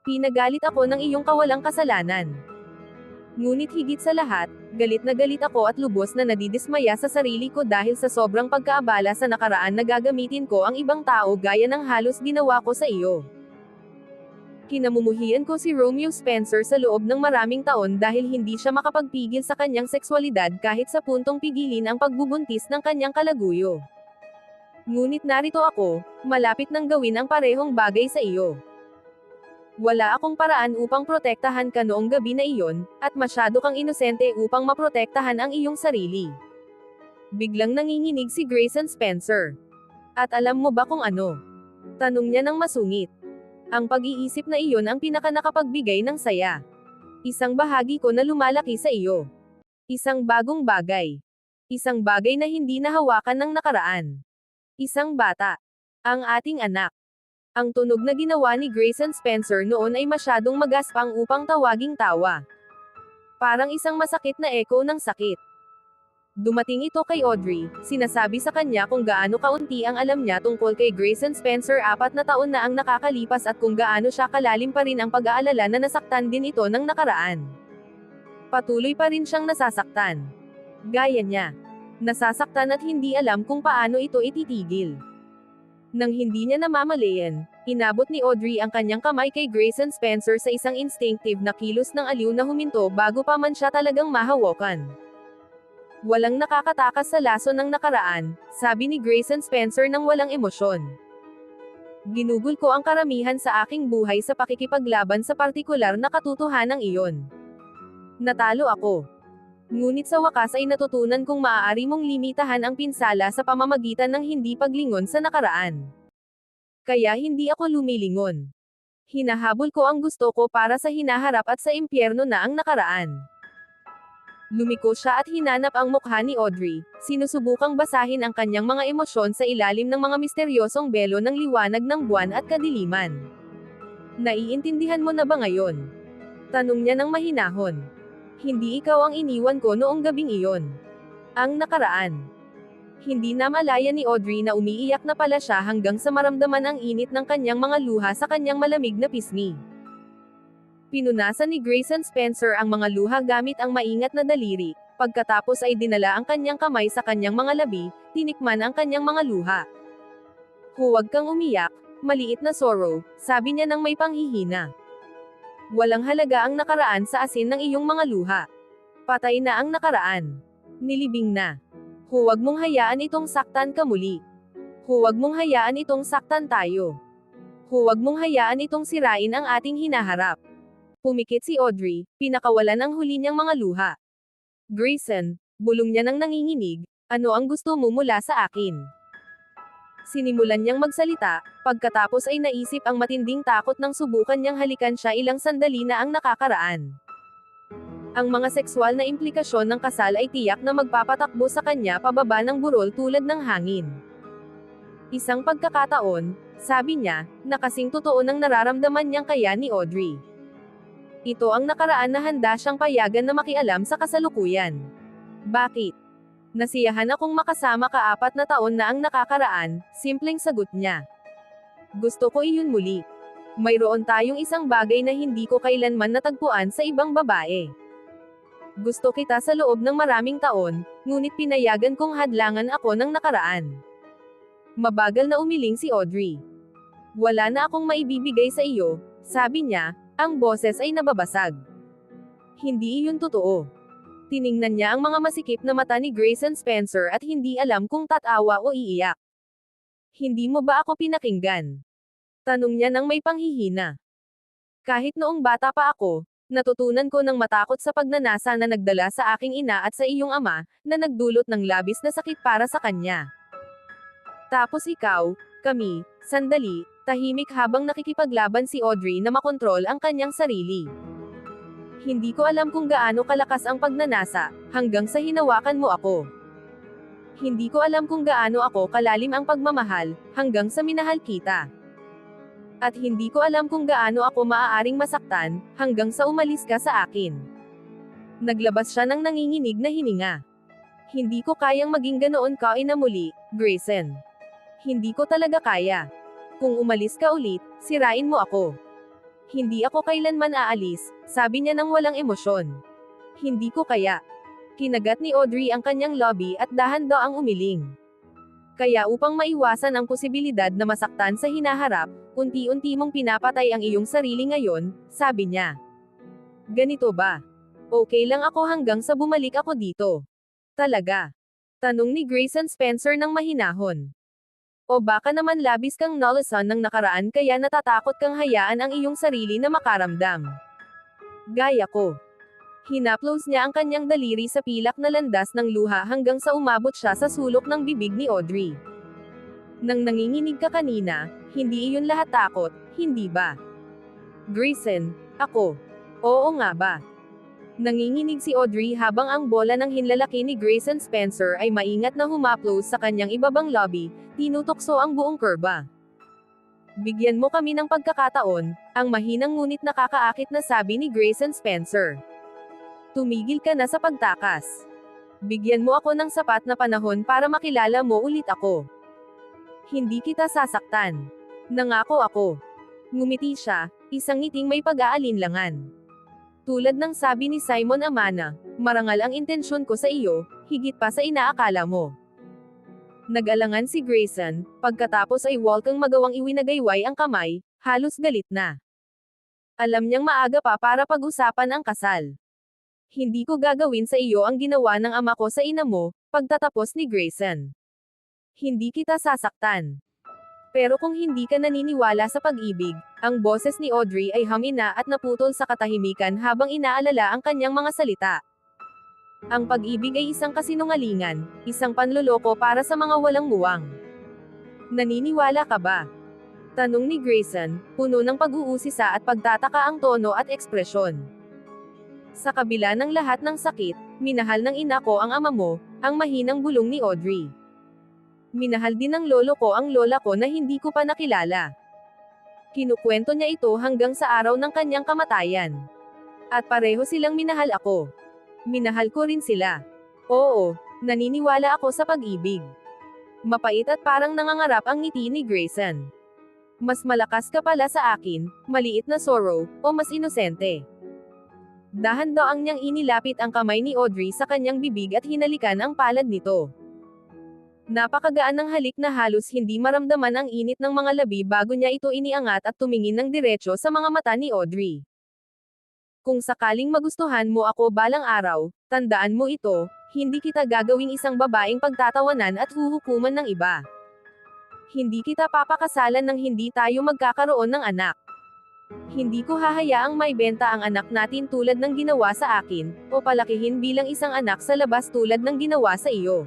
Pinagalit ako ng iyong kawalang kasalanan. Ngunit higit sa lahat, galit na galit ako at lubos na nadidismaya sa sarili ko dahil sa sobrang pagkaabala sa nakaraan na gagamitin ko ang ibang tao gaya ng halos ginawa ko sa iyo. Kinamumuhian ko si Romeo Spencer sa loob ng maraming taon dahil hindi siya makapagpigil sa kanyang sekswalidad kahit sa puntong pigilin ang pagbubuntis ng kanyang kalaguyo. Ngunit narito ako, malapit nang gawin ang parehong bagay sa iyo. Wala akong paraan upang protektahan ka noong gabi na iyon, at masyado kang inosente upang maprotektahan ang iyong sarili. Biglang nanginginig si Grayson Spencer. At alam mo ba kung ano? Tanong niya ng masungit. Ang pag-iisip na iyon ang pinakanakapagbigay ng saya. Isang bahagi ko na lumalaki sa iyo. Isang bagong bagay. Isang bagay na hindi nahawakan ng nakaraan. Isang bata. Ang ating anak. Ang tunog na ginawa ni Grayson Spencer noon ay masyadong magaspang upang tawaging tawa. Parang isang masakit na echo ng sakit. Dumating ito kay Audrey, sinasabi sa kanya kung gaano kaunti ang alam niya tungkol kay Grayson Spencer 4 na taon na ang nakakalipas at kung gaano siya kalalim pa rin ang pag-aalala na nasaktan din ito ng nakaraan. Patuloy pa rin siyang nasasaktan. Gaya niya. Nasasaktan at hindi alam kung paano ito ititigil. Nang hindi niya namamalayan, inabot ni Audrey ang kanyang kamay kay Grayson Spencer sa isang instinctive na kilos ng aliw na huminto bago pa man siya talagang mahawakan. Walang nakakatakas sa laso ng nakaraan, sabi ni Grayson Spencer nang walang emosyon. Ginugol ko ang karamihan sa aking buhay sa pakikipaglaban sa partikular na katotohanang iyon. Natalo ako. Ngunit sa wakas ay natutunan kong maaari mong limitahan ang pinsala sa pamamagitan ng hindi paglingon sa nakaraan. Kaya hindi ako lumilingon. Hinahabol ko ang gusto ko para sa hinaharap at sa impyerno na ang nakaraan. Lumiko siya at hinanap ang mukha ni Audrey, sinusubukang basahin ang kanyang mga emosyon sa ilalim ng mga misteryosong belo ng liwanag ng buwan at kadiliman. Naiintindihan mo na ba ngayon? Tanong niya ng mahinahon. Hindi ikaw ang iniwan ko noong gabing iyon. Ang nakaraan. Hindi na malaya ni Audrey na umiiyak na pala siya hanggang sa maramdaman ang init ng kanyang mga luha sa kanyang malamig na pisngi. Pinunasan ni Grayson Spencer ang mga luha gamit ang maingat na daliri, pagkatapos ay dinala ang kanyang kamay sa kanyang mga labi, tinikman ang kanyang mga luha. Huwag kang umiyak, maliit na sorrow, sabi niya ng may panghihina. Walang halaga ang nakaraan sa asin ng iyong mga luha. Patay na ang nakaraan. Nilibing na. Huwag mong hayaan itong saktan ka muli. Huwag mong hayaan itong saktan tayo. Huwag mong hayaan itong sirain ang ating hinaharap. Pumikit si Audrey, pinakawalan ang huli niyang mga luha. Grayson, bulong niya nang nanginginig, ano ang gusto mo mula sa akin? Sinimulan niyang magsalita, pagkatapos ay naisip ang matinding takot nang subukan niyang halikan siya ilang sandali na ang nakakaraan. Ang mga sekswal na implikasyon ng kasal ay tiyak na magpapatakbo sa kanya pababa ng burol tulad ng hangin. Isang pagkakataon, sabi niya, na kasing totoo nang nararamdaman niyang kaya ni Audrey. Ito ang nakaraan na handa siyang payagan na makialam sa kasalukuyan. Bakit? Nasiyahan akong makasama ka 4 na taon na ang nakakaraan, simpleng sagot niya. Gusto ko iyon muli. Mayroon tayong isang bagay na hindi ko kailanman natagpuan sa ibang babae. Gusto kita sa loob ng maraming taon, ngunit pinayagan kong hadlangan ako ng nakaraan. Mabagal na umiling si Audrey. Wala na akong maibibigay sa iyo, sabi niya. Ang boses ay nababasag. Hindi iyon totoo. Tiningnan niya ang mga masikip na mata ni Grayson Spencer at hindi alam kung tatawa o iiyak. Hindi mo ba ako pinakinggan? Tanong niya nang may panghihina. Kahit noong bata pa ako, natutunan ko ng matakot sa pagnanasa na nagdala sa aking ina at sa iyong ama, na nagdulot ng labis na sakit para sa kanya. Tapos ikaw, kami, sandali, tahimik habang nakikipaglaban si Audrey na makontrol ang kanyang sarili. Hindi ko alam kung gaano kalakas ang pagnanasa, hanggang sa hinawakan mo ako. Hindi ko alam kung gaano ako kalalim ang pagmamahal, hanggang sa minahal kita. At hindi ko alam kung gaano ako maaaring masaktan, hanggang sa umalis ka sa akin. Naglabas siya ng nanginginig na hininga. Hindi ko kayang maging ganoon ka na muli, Grayson. Hindi ko talaga kaya. Kung umalis ka ulit, sirain mo ako. Hindi ako kailanman aalis, sabi niya nang walang emosyon. Hindi ko kaya. Kinagat ni Audrey ang kanyang lobby at dahan-daang umiling. Kaya upang maiwasan ang posibilidad na masaktan sa hinaharap, unti-unti mong pinapatay ang iyong sarili ngayon, sabi niya. Ganito ba? Okay lang ako hanggang sa bumalik ako dito. Talaga? Tanong ni Grayson Spencer ng mahinahon. O baka naman labis kang nalasan ng nakaraan kaya natatakot kang hayaan ang iyong sarili na makaramdam. Gaya ko. Hinaplos niya ang kanyang daliri sa pilak na landas ng luha hanggang sa umabot siya sa sulok ng bibig ni Audrey. Nang nanginginig ka kanina, hindi iyon lahat takot, hindi ba? Grayson, ako. Oo nga ba? Nanginginig si Audrey habang ang bola ng hinlalaki ni Grayson Spencer ay maingat na humaplos sa kanyang ibabang lobby, tinutokso ang buong kurba. Bigyan mo kami ng pagkakataon, ang mahinang ngunit nakakaakit na sabi ni Grayson Spencer. Tumigil ka na sa pagtakas. Bigyan mo ako ng sapat na panahon para makilala mo ulit ako. Hindi kita sasaktan. Nangako ako. Ngumiti siya, isang ngiting may pag-aalinlangan. Tulad ng sabi ni Simon Amana, marangal ang intensyon ko sa iyo, higit pa sa inaakala mo. Nag-alangan si Grayson, pagkatapos ay walkang magawang iwinagayway ang kamay, halos galit na. Alam niyang maaga pa para pag-usapan ang kasal. Hindi ko gagawin sa iyo ang ginawa ng ama ko sa ina mo, pagtatapos ni Grayson. Hindi kita sasaktan. Pero kung hindi ka naniniwala sa pag-ibig, ang boses ni Audrey ay hamina at naputol sa katahimikan habang inaalala ang kanyang mga salita. Ang pag-ibig ay isang kasinungalingan, isang panloloko para sa mga walang muwang. Naniniwala ka ba? Tanong ni Grayson, puno ng pag-uusisa at pagtataka ang tono at ekspresyon. Sa kabila ng lahat ng sakit, minahal ng ina ko ang ama mo, ang mahinang bulong ni Audrey. Minahal din ng lolo ko ang lola ko na hindi ko pa nakilala. Kinukwento niya ito hanggang sa araw ng kanyang kamatayan. At pareho silang minahal ako. Minahal ko rin sila. Oo, naniniwala ako sa pag-ibig. Mapait at parang nangangarap ang ngiti ni Grayson. Mas malakas ka pala sa akin, maliit na sorrow, o mas inosente. Dahan-daang niyang inilapit ang kamay ni Audrey sa kanyang bibig at hinalikan ang palad nito. Napakagaan ng halik na halos hindi maramdaman ang init ng mga labi bago niya ito iniangat at tumingin ng diretso sa mga mata ni Audrey. Kung sakaling magustuhan mo ako balang araw, tandaan mo ito, hindi kita gagawing isang babaeng pagtatawanan at huhukuman ng iba. Hindi kita papakasalan nang hindi tayo magkakaroon ng anak. Hindi ko hahayaang maibenta ang anak natin tulad ng ginawa sa akin, o palakihin bilang isang anak sa labas tulad ng ginawa sa iyo.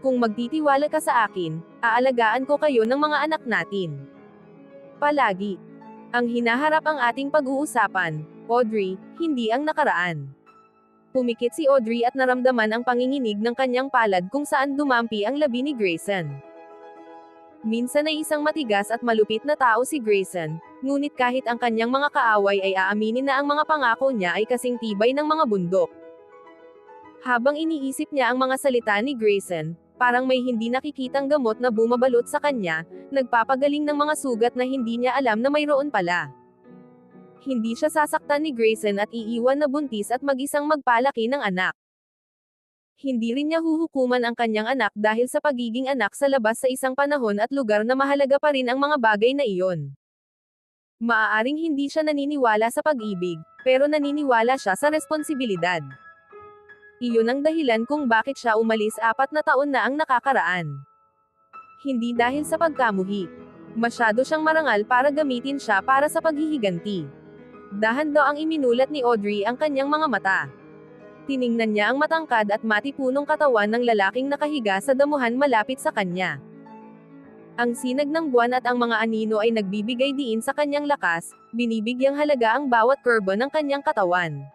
Kung magtitiwala ka sa akin, aalagaan ko kayo ng mga anak natin. Palagi. Ang hinaharap ang ating pag-uusapan, Audrey, hindi ang nakaraan. Pumikit si Audrey at naramdaman ang panginginig ng kanyang palad kung saan dumampi ang labi ni Grayson. Minsan ay isang matigas at malupit na tao si Grayson, ngunit kahit ang kanyang mga kaaway ay aaminin na ang mga pangako niya ay kasing tibay ng mga bundok. Habang iniisip niya ang mga salita ni Grayson, parang may hindi nakikitang gamot na bumabalot sa kanya, nagpapagaling ng mga sugat na hindi niya alam na mayroon pala. Hindi siya sasaktan ni Grayson at iiwan na buntis at mag-isang magpalaki ng anak. Hindi rin niya huhukuman ang kanyang anak dahil sa pagiging anak sa labas sa isang panahon at lugar na mahalaga pa rin ang mga bagay na iyon. Maaaring hindi siya naniniwala sa pag-ibig, pero naniniwala siya sa responsibilidad. Iyon ang dahilan kung bakit siya umalis 4 na taon na ang nakakaraan. Hindi dahil sa pagkamuhi. Masyado siyang marangal para gamitin siya para sa paghihiganti. Dahan-daang iminulat ni Audrey ang kanyang mga mata. Tiningnan niya ang matangkad at matipunong katawan ng lalaking nakahiga sa damuhan malapit sa kanya. Ang sinag ng buwan at ang mga anino ay nagbibigay diin sa kanyang lakas, binibigyang halaga ang bawat kurba ng kanyang katawan.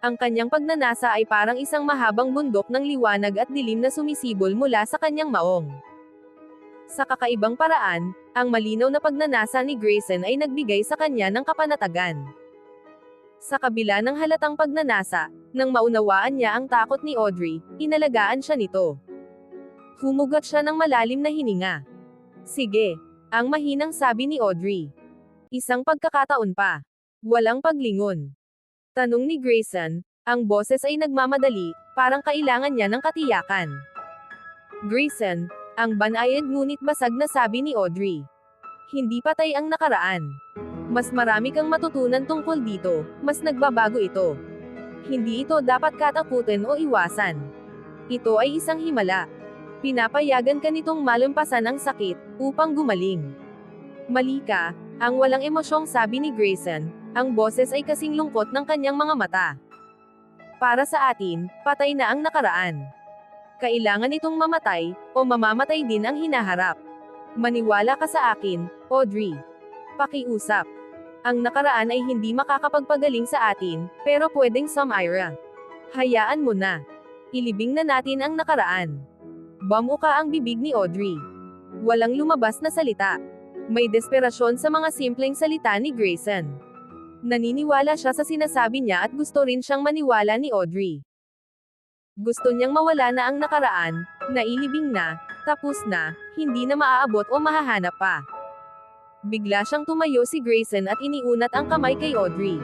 Ang kanyang pagnanasa ay parang isang mahabang bundok ng liwanag at dilim na sumisibol mula sa kanyang maong. Sa kakaibang paraan, ang malinaw na pagnanasa ni Grayson ay nagbigay sa kanya ng kapanatagan. Sa kabila ng halatang pagnanasa, nang maunawaan niya ang takot ni Audrey, inalagaan siya nito. Humugot siya ng malalim na hininga. Sige, ang mahinang sabi ni Audrey. Isang pagkakataon pa. Walang paglingon. Tanong ni Grayson, ang boses ay nagmamadali, parang kailangan niya ng katiyakan. Grayson, ang banayad ngunit basag na sabi ni Audrey. Hindi patay ang nakaraan. Mas marami kang matutunan tungkol dito, mas nagbabago ito. Hindi ito dapat katakutin o iwasan. Ito ay isang himala. Pinapayagan ka nitong malampasan ang sakit, upang gumaling. Mali ka, ang walang emosyong sabi ni Grayson, ang boses ay kasing lungkot ng kanyang mga mata. Para sa atin, patay na ang nakaraan. Kailangan itong mamatay, o mamamatay din ang hinaharap. Maniwala ka sa akin, Audrey. Pakiusap. Ang nakaraan ay hindi makakapagpagaling sa atin, pero pwedeng Samira. Hayaan mo na. Ilibing na natin ang nakaraan. Bamuka ang bibig ni Audrey. Walang lumabas na salita. May desperasyon sa mga simpleng salita ni Grayson. Naniniwala siya sa sinasabi niya at gusto rin siyang maniwala ni Audrey. Gusto niyang mawala na ang nakaraan, nailibing na, tapos na, hindi na maaabot o mahahanap pa. Bigla siyang tumayo si Grayson at iniunat ang kamay kay Audrey.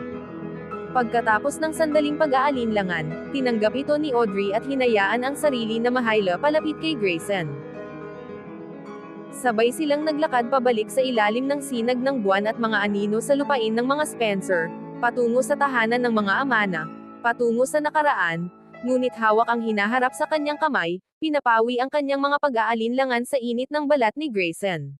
Pagkatapos ng sandaling pag-aalinlangan, tinanggap ito ni Audrey at hinayaan ang sarili na mahayla palapit kay Grayson. Sabay silang naglakad pabalik sa ilalim ng sinag ng buwan at mga anino sa lupain ng mga Spencer, patungo sa tahanan ng mga Amana, patungo sa nakaraan, ngunit hawak ang hinaharap sa kanyang kamay, pinapawi ang kanyang mga pag-aalinlangan sa init ng balat ni Grayson.